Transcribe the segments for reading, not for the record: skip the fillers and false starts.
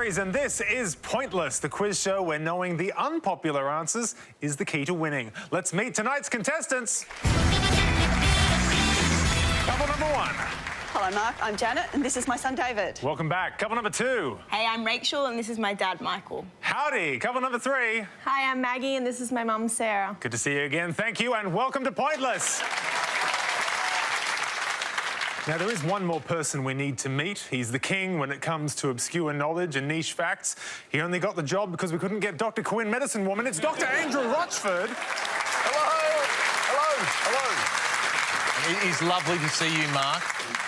series, and this is Pointless, the quiz show where knowing the unpopular answers is the key to winning. Let's meet tonight's contestants. Couple number one. Hello, Mark. I'm Janet, and this is my son, David. Welcome back. Couple number two. Hey, I'm Rachel, and this is my dad, Michael. Howdy. Couple number three. Hi, I'm Maggie, and this is my mum, Sarah. Good to see you again. Thank you, and welcome to Pointless. Now, there is one more person we need to meet. He's the king when it comes to obscure knowledge and niche facts. He only got the job because we couldn't get Dr. Quinn, Medicine Woman. It's Dr. Andrew Rochford. Hello. Hello. It is lovely to see you, Mark.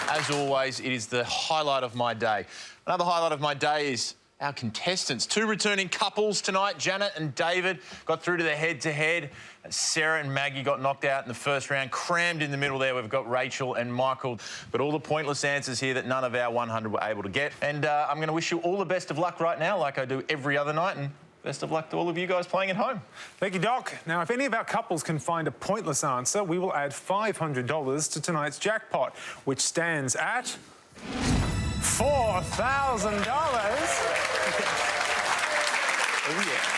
As always, it is the highlight of my day. Another highlight of my day is our contestants. Two returning couples tonight, Janet and David, got through to the head-to-head. Sarah and Maggie got knocked out in the first round. Crammed in the middle there, we've got Rachel and Michael. But all the pointless answers here that none of our 100 were able to get. And I'm going to wish you all the best of luck right now, like I do every other night, and best of luck to all of you guys playing at home. Thank you, Doc. Now, if any of our couples can find a pointless answer, we will add $500 to tonight's jackpot, which stands at $4,000. Oh, yeah.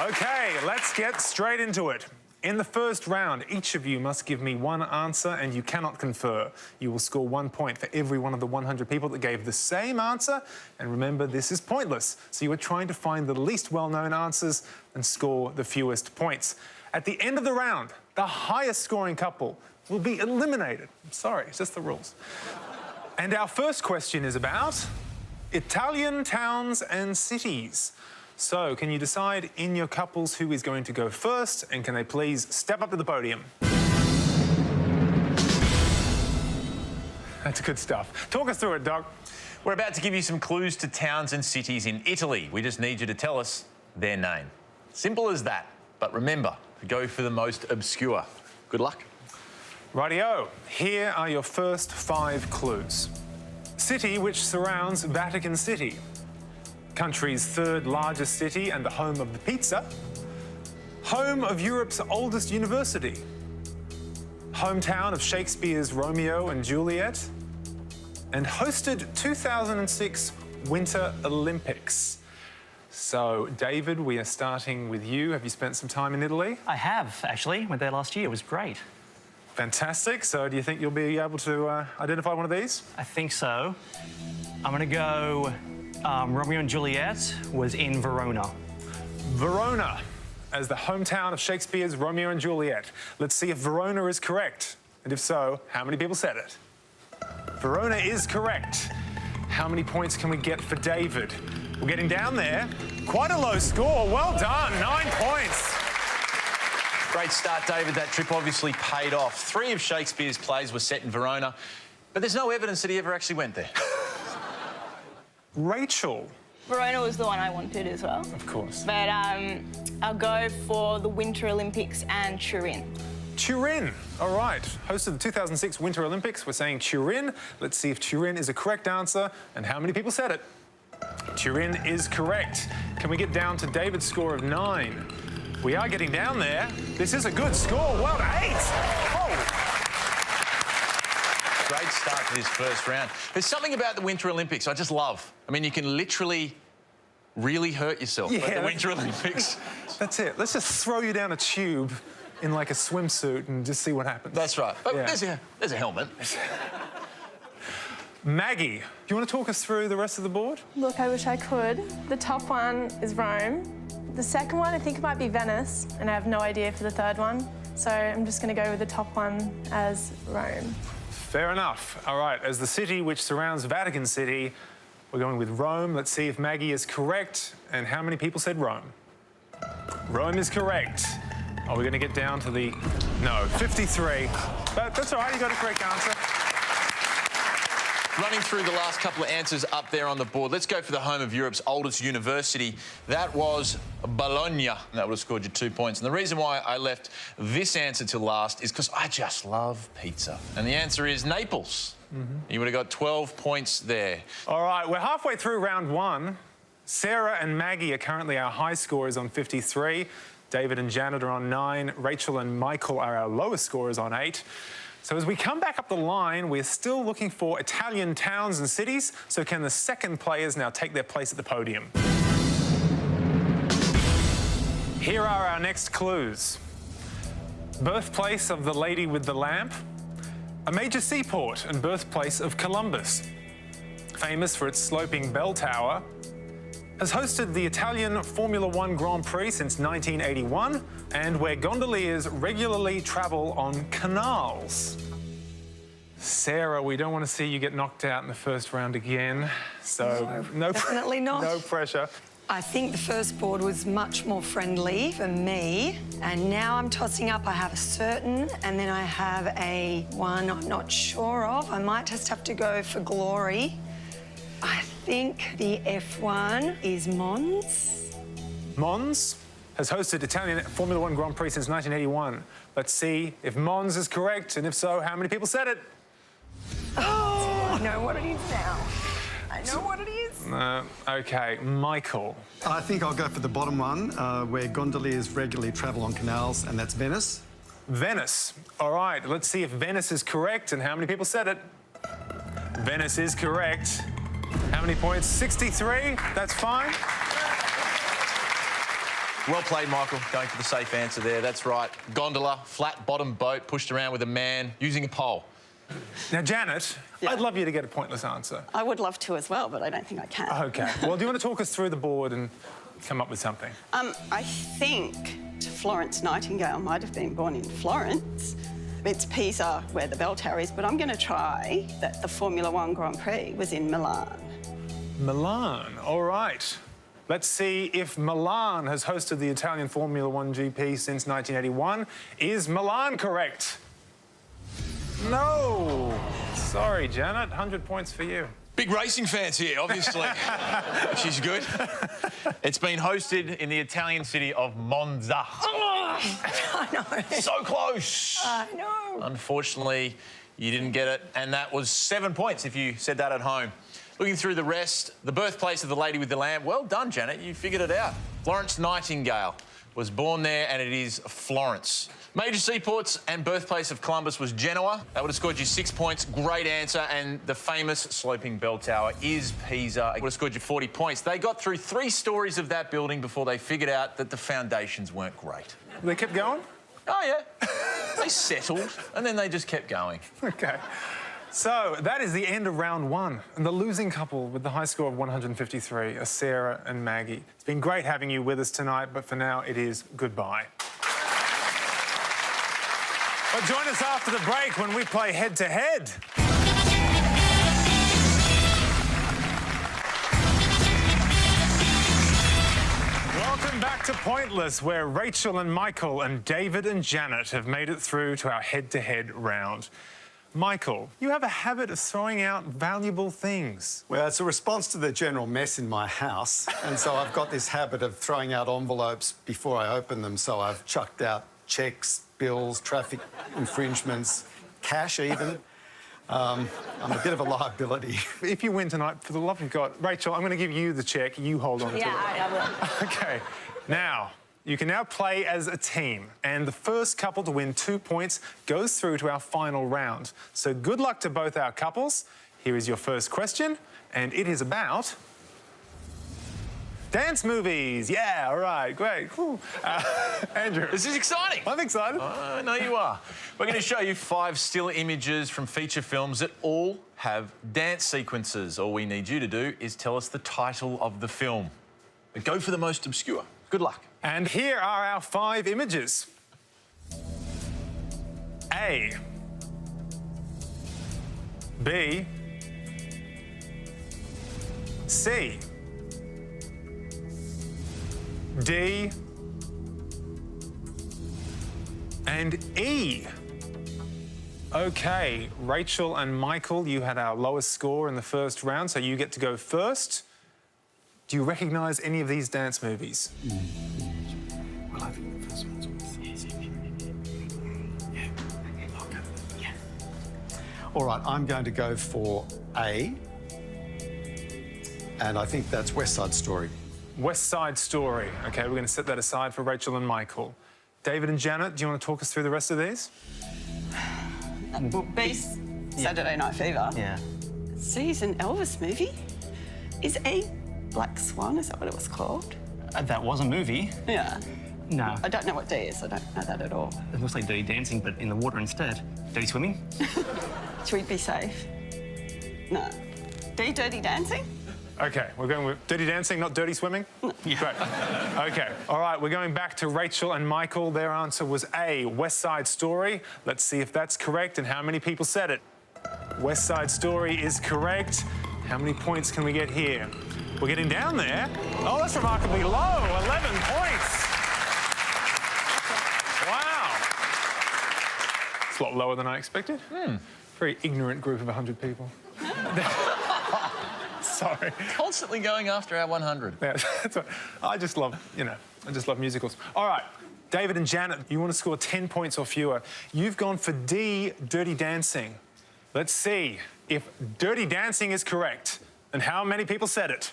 OK, let's get straight into it. In the first round, each of you must give me one answer and you cannot confer. You will score 1 point for every one of the 100 people that gave the same answer. And remember, this is pointless. So you are trying to find the least well-known answers and score the fewest points. At the end of the round, the highest scoring couple will be eliminated. I'm sorry, it's just the rules. And our first question is about Italian towns and cities. So, can you decide in your couples who is going to go first, and can they please step up to the podium? That's good stuff. Talk us through it, Doc. We're about to give you some clues to towns and cities in Italy. We just need you to tell us their name. Simple as that. But remember, go for the most obscure. Good luck. Rightio. Here are your first 5 clues. City which surrounds Vatican City. Country's 3rd largest city and the home of the pizza. Home of Europe's oldest university. Hometown of Shakespeare's Romeo and Juliet. And hosted 2006 Winter Olympics. So, David, we are starting with you. Have you spent some time in Italy? I have, actually. Went there last year. It was great. Fantastic. So, do you think you'll be able to identify one of these? I think so. I'm going to go... Romeo and Juliet was in Verona. Verona, as the hometown of Shakespeare's Romeo and Juliet. Let's see if Verona is correct. And if so, how many people said it? Verona is correct. How many points can we get for David? We're getting down there. Quite a low score. Well done. 9 points. Great start, David. That trip obviously paid off. 3 of Shakespeare's plays were set in Verona, but there's no evidence that he ever actually went there. Rachel. Verona was the one I wanted as well. Of course. But I'll go for the Winter Olympics and Turin. Turin. All right. Hosted the 2006 Winter Olympics. We're saying Turin. Let's see if Turin is a correct answer and how many people said it. Turin is correct. Can we get down to David's score of 9? We are getting down there. This is a good score. Well, 8. Oh. Great start to this first round. There's something about the Winter Olympics I just love. I mean, you can literally really hurt yourself at the Winter Olympics. That's it. Let's just throw you down a tube in like a swimsuit and just see what happens. That's right. But yeah. there's a helmet. Maggie, do you want to talk us through the rest of the board? Look, I wish I could. The top one is Rome. The second one, I think it might be Venice, and I have no idea for the third one. So I'm just going to go with the top one as Rome. Fair enough. All right, as the city which surrounds Vatican City, we're going with Rome. Let's see if Maggie is correct. And how many people said Rome? Rome is correct. Are we going to get down to the... No, 53. But that's all right, you got a correct answer. Running through the last couple of answers up there on the board, let's go for the home of Europe's oldest university. That was Bologna. That would have scored you 2 points. And the reason why I left this answer to last is because I just love pizza. And the answer is Naples. You would have got 12 points there. All right, we're halfway through round 1. Sarah and Maggie are currently our high scorers on 53. David and Janet are on 9. Rachel and Michael are our lowest scorers on 8. So as we come back up the line, we're still looking for Italian towns and cities. So can the second players now take their place at the podium? Here are our next clues. Birthplace of the lady with the lamp. A major seaport and birthplace of Columbus. Famous for its sloping bell tower. Has hosted the Italian Formula One Grand Prix since 1981, and where gondoliers regularly travel on canals. Sarah, we don't want to see you get knocked out in the first round again, so no, definitely not. No pressure. I think the first board was much more friendly for me, and now I'm tossing up. I have a certain, and then I have a one I'm not sure of. I might just have to go for glory. I think the F1 is Mons. Mons has hosted Italian Formula One Grand Prix since 1981. Let's see if Mons is correct, and if so, how many people said it? Oh, I know what it is now. I know what it is. Okay, Michael. I think I'll go for the bottom one, where gondoliers regularly travel on canals, and that's Venice. Venice. All right, let's see if Venice is correct, and how many people said it? Venice is correct. How many points? 63. That's fine. Well played, Michael, going for the safe answer there. That's right. Gondola, flat-bottom boat, pushed around with a man using a pole. Now, Janet, Yeah. I'd love you to get a pointless answer. I would love to as well, but I don't think I can. Okay. Well, do you want to talk us through the board and come up with something? I think Florence Nightingale might have been born in Florence. It's Pisa where the bell tower is, but I'm going to try that the Formula One Grand Prix was in Milan. Milan. All right. Let's see if Milan has hosted the Italian Formula One GP since 1981. Is Milan correct? No. Sorry, Janet. 100 points for you. Big racing fans here, obviously. She's good. It's been hosted in the Italian city of Monza. I know. So close. I know. Unfortunately, you didn't get it, and that was 7 points if you said that at home. Looking through the rest, the birthplace of the lady with the lamp. Well done, Janet. You figured it out. Florence Nightingale was born there, and it is Florence. Major seaports and birthplace of Columbus was Genoa. That would have scored you 6 points. Great answer. And the famous sloping bell tower is Pisa. It would have scored you 40 points. They got through 3 stories of that building before they figured out that the foundations weren't great. They kept going? Oh, yeah. They settled, and then they just kept going. Okay. So that is the end of round 1. And the losing couple with the high score of 153 are Sarah and Maggie. It's been great having you with us tonight, but for now, it is goodbye. But join us after the break when we play head-to-head. Welcome back to Pointless, where Rachel and Michael and David and Janet have made it through to our head-to-head round. Michael, you have a habit of throwing out valuable things. Well, it's a response to the general mess in my house, and so I've got this habit of throwing out envelopes before I open them, so I've chucked out cheques, bills, traffic infringements, cash even. I'm a bit of a liability. If you win tonight, for the love of God, Rachel, I'm going to give you the cheque. You hold on to it. Yeah, I will. Okay. Now, you can now play as a team, and the first couple to win 2 points goes through to our final round. So good luck to both our couples. Here is your first question, and it is about dance movies. Yeah, all right, great. Andrew. This is exciting. I'm excited. I know you are. We're going to show you 5 still images from feature films that all have dance sequences. All we need you to do is tell us the title of the film. But go for the most obscure. Good luck. And here are our 5 images. A. B. C. D. And E. OK, Rachel and Michael, you had our lowest score in the first round, so you get to go first. Do you recognise any of these dance movies? Well, I think the first one's always easy. Yeah. Okay. Yeah. All right, I'm going to go for A. And I think that's West Side Story. West Side Story. OK, we're going to set that aside for Rachel and Michael. David and Janet, do you want to talk us through the rest of these? Well, B's Saturday Night Fever. Yeah. C's an Elvis movie. Is A Black Swan? Is that what it was called? That was a movie. Yeah. No. I don't know what D is. I don't know that at all. It looks like Dirty Dancing, but in the water instead. Dirty Swimming? Should we be safe? No. D, Dirty Dancing? Okay, we're going with Dirty Dancing, not Dirty Swimming? Yeah. Great. Okay, all right, we're going back to Rachel and Michael. Their answer was A, West Side Story. Let's see if that's correct and how many people said it. West Side Story is correct. How many points can we get here? We're getting down there. Oh, that's remarkably low, 11 points. Wow. It's a lot lower than I expected. Very ignorant group of 100 people. Sorry. Constantly going after our 100. Yeah, that's right. I just love musicals. All right, David and Janet, you want to score 10 points or fewer. You've gone for D, Dirty Dancing. Let's see if Dirty Dancing is correct and how many people said it.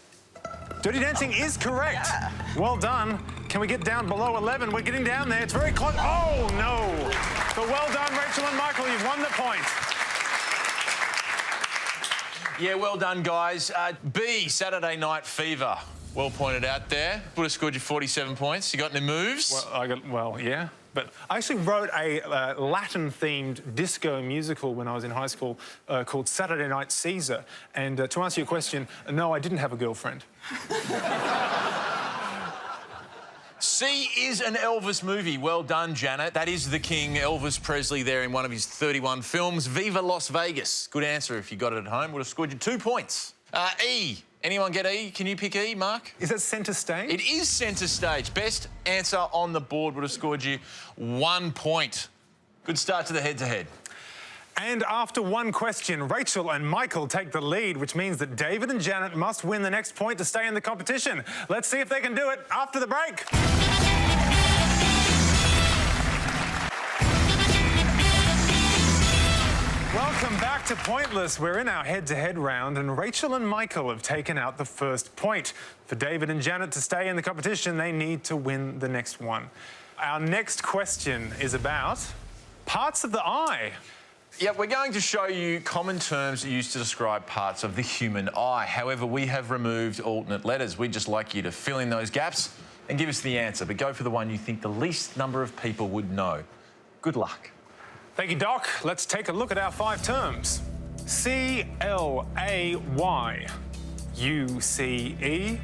Dirty Dancing is correct. Yeah. Well done. Can we get down below 11? We're getting down there. It's very close. Oh, no. But well done, Rachel and Michael. You've won the point. Yeah, well done, guys. B, Saturday Night Fever. Well pointed out there. Would have scored you 47 points. You got any moves? Well, yeah. But I actually wrote a Latin-themed disco musical when I was in high school called Saturday Night Caesar. And to answer your question, no, I didn't have a girlfriend. C is an Elvis movie. Well done, Janet. That is the king, Elvis Presley, there in one of his 31 films. Viva Las Vegas. Good answer if you got it at home. Would have scored you 2 points. E. Anyone get E? Can you pick E, Mark? Is that centre stage? It is centre stage. Best answer on the board would have scored you 1 point. Good start to the head-to-head. And after one question, Rachel and Michael take the lead, which means that David and Janet must win the next point to stay in the competition. Let's see if they can do it after the break. Welcome back to Pointless. We're in our head-to-head round, and Rachel and Michael have taken out the first point. For David and Janet to stay in the competition, they need to win the next one. Our next question is about parts of the eye. Yeah, we're going to show you common terms used to describe parts of the human eye. However, we have removed alternate letters. We'd just like you to fill in those gaps and give us the answer, but go for the one you think the least number of people would know. Good luck. Thank you, Doc. Let's take a look at our 5 terms. C-L-A-Y, U-C-E,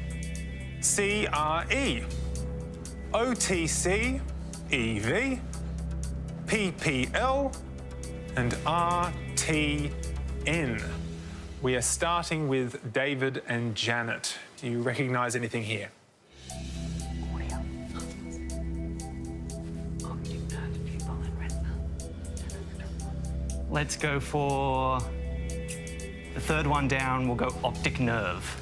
C-R-E, O-T-C, E-V, P-P-L, and R-T-N. We are starting with David and Janet. Do you recognise anything here? Let's go for the third one down. We'll go optic nerve.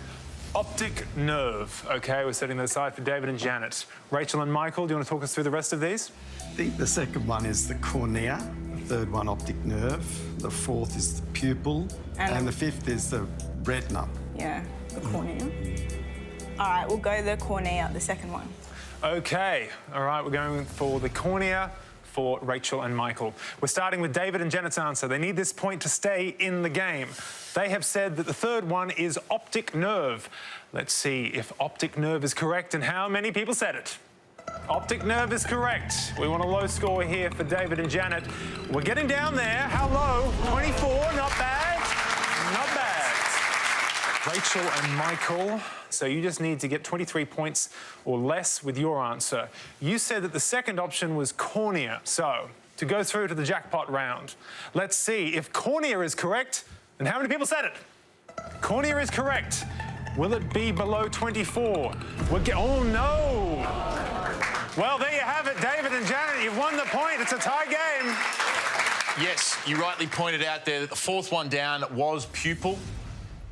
Optic nerve. OK, we're setting that aside for David and Janet. Rachel and Michael, do you want to talk us through the rest of these? I think the second one is the cornea, the third one optic nerve, the fourth is the pupil, and the fifth is the retina. Yeah, the cornea. All right, we'll go the cornea, the second one. OK, all right, we're going for the cornea for Rachel and Michael. We're starting with David and Janet's answer. They need this point to stay in the game. They have said that the third one is optic nerve. Let's see if optic nerve is correct and how many people said it. Optic nerve is correct. We want a low score here for David and Janet. We're getting down there. How low? 24, not bad. Not bad. Rachel and Michael, so you just need to get 23 points or less with your answer. You said that the second option was cornea. So, to go through to the jackpot round, let's see if cornea is correct and how many people said it. Cornea is correct. Will it be below 24? Oh, no. Well, there you have it, David and Janet. You've won the point. It's a tie game. Yes, you rightly pointed out there that the fourth one down was pupil,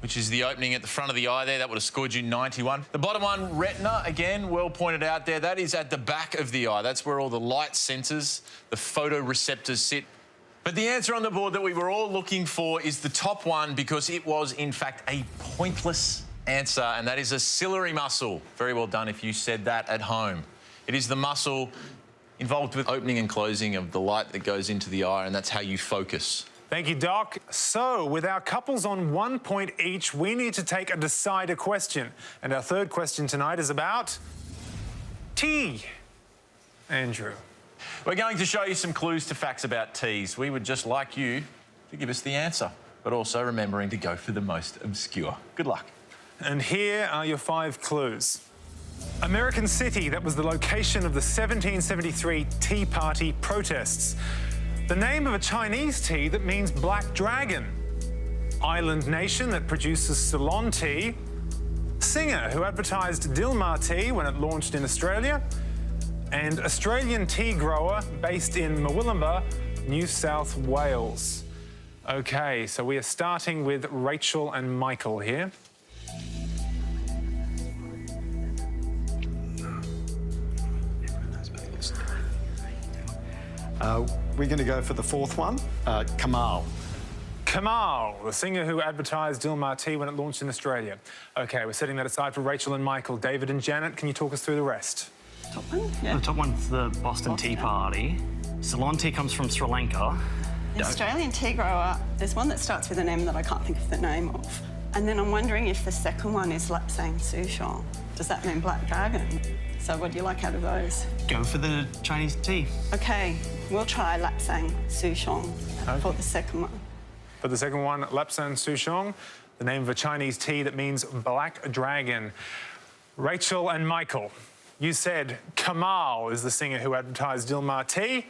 which is the opening at the front of the eye there. That would have scored you 91. The bottom one, retina, again, well pointed out there. That is at the back of the eye. That's where all the light sensors, the photoreceptors sit. But the answer on the board that we were all looking for is the top one because it was, in fact, a pointless answer, and that is a ciliary muscle. Very well done if you said that at home. It is the muscle involved with opening and closing of the light that goes into the eye, and that's how you focus. Thank you, Doc. So, with our couples on 1 point each, we need to take a decider question. And our third question tonight is about tea. Andrew. We're going to show you some clues to facts about teas. We would just like you to give us the answer, but also remembering to go for the most obscure. Good luck. And here are your 5 clues. American city that was the location of the 1773 Tea Party protests. The name of a Chinese tea that means black dragon. Island nation that produces Ceylon tea. Singer who advertised Dilmah tea when it launched in Australia. And Australian tea grower based in Murwillumbah, New South Wales. OK, so we are starting with Rachel and Michael here. We're going to go for the 4th one, Kamal. Kamal, the singer who advertised Dilmah tea when it launched in Australia. OK, we're setting that aside for Rachel and Michael. David and Janet, can you talk us through the rest? Top one? Yeah. The top one's the Boston Tea Party. Ceylon tea comes from Sri Lanka. The Australian tea grower, there's one that starts with an M that I can't think of the name of. And then I'm wondering if the second one is Lapsang Souchong. Does that mean black dragon? So what do you like out of those? Go for the Chinese tea. OK, we'll try Lapsang Souchong for the second one. For the second one, Lapsang Souchong, the name of a Chinese tea that means black dragon. Rachel and Michael, you said Kamal is the singer who advertised Dilmah tea.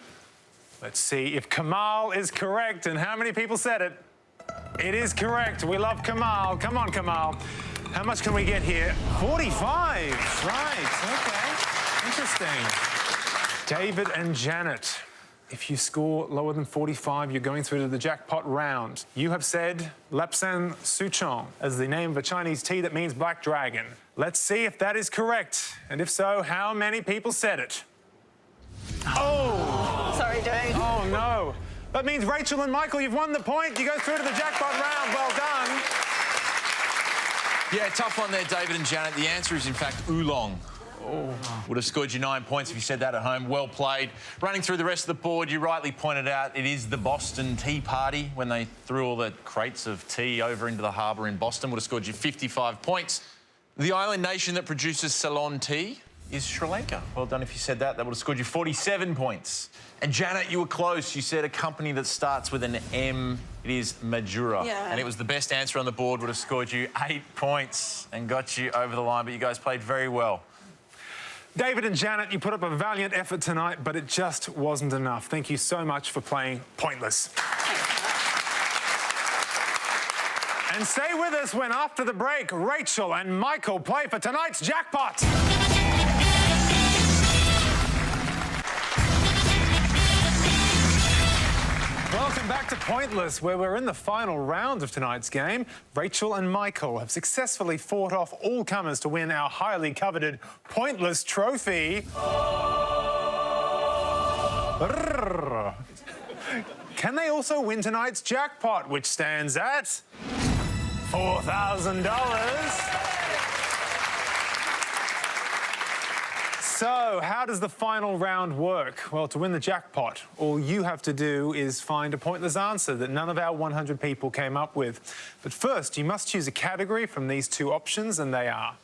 Let's see if Kamal is correct and how many people said it. It is correct. We love Kamal. Come on, Kamal. How much can we get here? 45. Right. OK. Interesting. David and Janet, if you score lower than 45, you're going through to the jackpot round. You have said Lapsang Souchong as the name of a Chinese tea that means black dragon. Let's see if that is correct. And if so, how many people said it? Oh! Sorry, dude. Oh, no. That means Rachel and Michael, you've won the point. You go through to the jackpot round. Well done. Yeah, tough one there, David and Janet. The answer is, in fact, oolong. Oh. Would have scored you 9 points if you said that at home. Well played. Running through the rest of the board, you rightly pointed out it is the Boston Tea Party when they threw all the crates of tea over into the harbour in Boston. Would have scored you 55 points. The island nation that produces Ceylon tea is Sri Lanka. Well done if you said that. That would have scored you 47 points. And Janet, you were close. You said a company that starts with an M. It is Madura. Yeah. And it was the best answer on the board. Would have scored you 8 points and got you over the line. But you guys played very well. David and Janet, you put up a valiant effort tonight, but it just wasn't enough. Thank you so much for playing Pointless. And stay with us when, after the break, Rachel and Michael play for tonight's jackpot. Welcome back to Pointless, where we're in the final round of tonight's game. Rachel and Michael have successfully fought off all comers to win our highly coveted Pointless trophy. Can they also win tonight's jackpot, which stands at $4,000? So, how does the final round work? Well, to win the jackpot, all you have to do is find a pointless answer that none of our 100 people came up with. But first, you must choose a category from these 2 options, and they are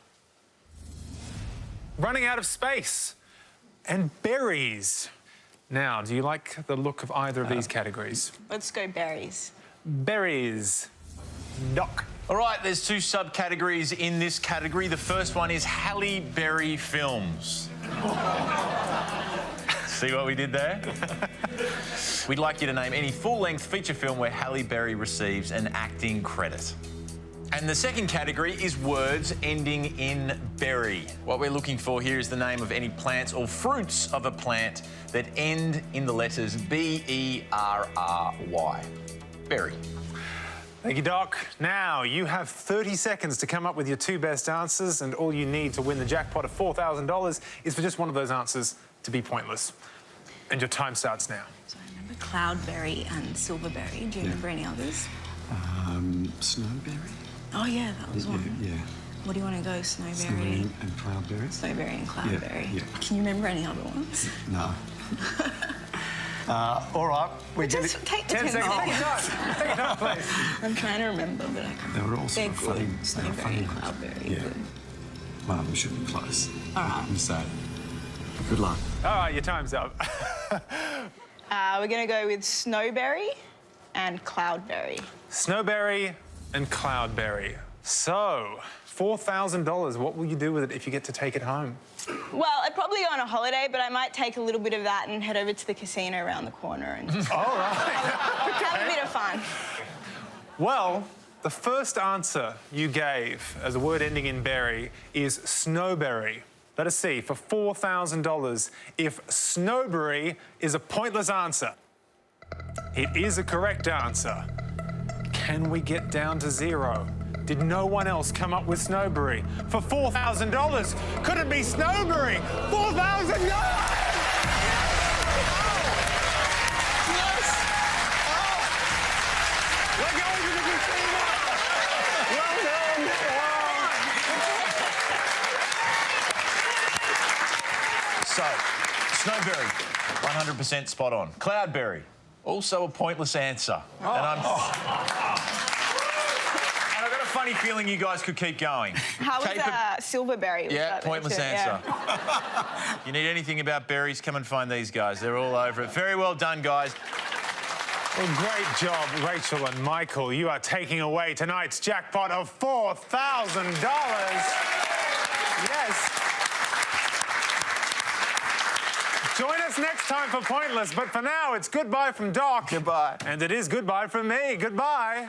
running out of space and berries. Now, do you like the look of either of these categories? Let's go berries. Berries. Doc. All right, there's 2 subcategories in this category. The first one is Halle Berry films. See what we did there? We'd like you to name any full-length feature film where Halle Berry receives an acting credit. And the second category is words ending in berry. What we're looking for here is the name of any plants or fruits of a plant that end in the letters B-E-R-R-Y. Berry. Thank you, Doc. Now, you have 30 seconds to come up with your 2 best answers, and all you need to win the jackpot of $4,000 is for just one of those answers to be pointless. And your time starts now. So I remember cloudberry and silverberry. Do you remember any others? Snowberry? Oh, yeah, that was one. Yeah. What do you want to go? Snowberry? Snowberry and cloudberry? Snowberry and cloudberry. Yeah. Can you remember any other ones? No. All right. We did Just it. take the 10 seconds. Take your time. Take your time, please. I'm trying to remember, but I can't. They were also They're funny. good. They were They're funny. very cloudberry. Yeah. Good. One of them should be close. All right. I'm sad. Good luck. All right, your time's up. We're going to go with snowberry and cloudberry. Snowberry and cloudberry. So, $4,000. What will you do with it if you get to take it home? Well, I'd probably go on a holiday, but I might take a little bit of that and head over to the casino around the corner and just All right. have a bit of fun. Well, the first answer you gave as a word ending in berry is snowberry. Let us see, for $4,000, if snowberry is a pointless answer. It is a correct answer. Can we get down to zero? Did no one else come up with snowberry? For $4,000, could it be snowberry? $4,000! Yes! We're going to the casino! Well done! So, snowberry, 100% spot on. Cloudberry, also a pointless answer. And I've got a funny feeling you guys could keep going. How was silverberry? Was Yeah, that pointless too? answer. Yeah. You need anything about berries, come and find these guys. They're all over it. Very well done, guys. Well, great job, Rachel and Michael. You are taking away tonight's jackpot of $4,000. Yes. Join us next time for Pointless, but for now, it's goodbye from Doc. Goodbye. And it is goodbye from me. Goodbye.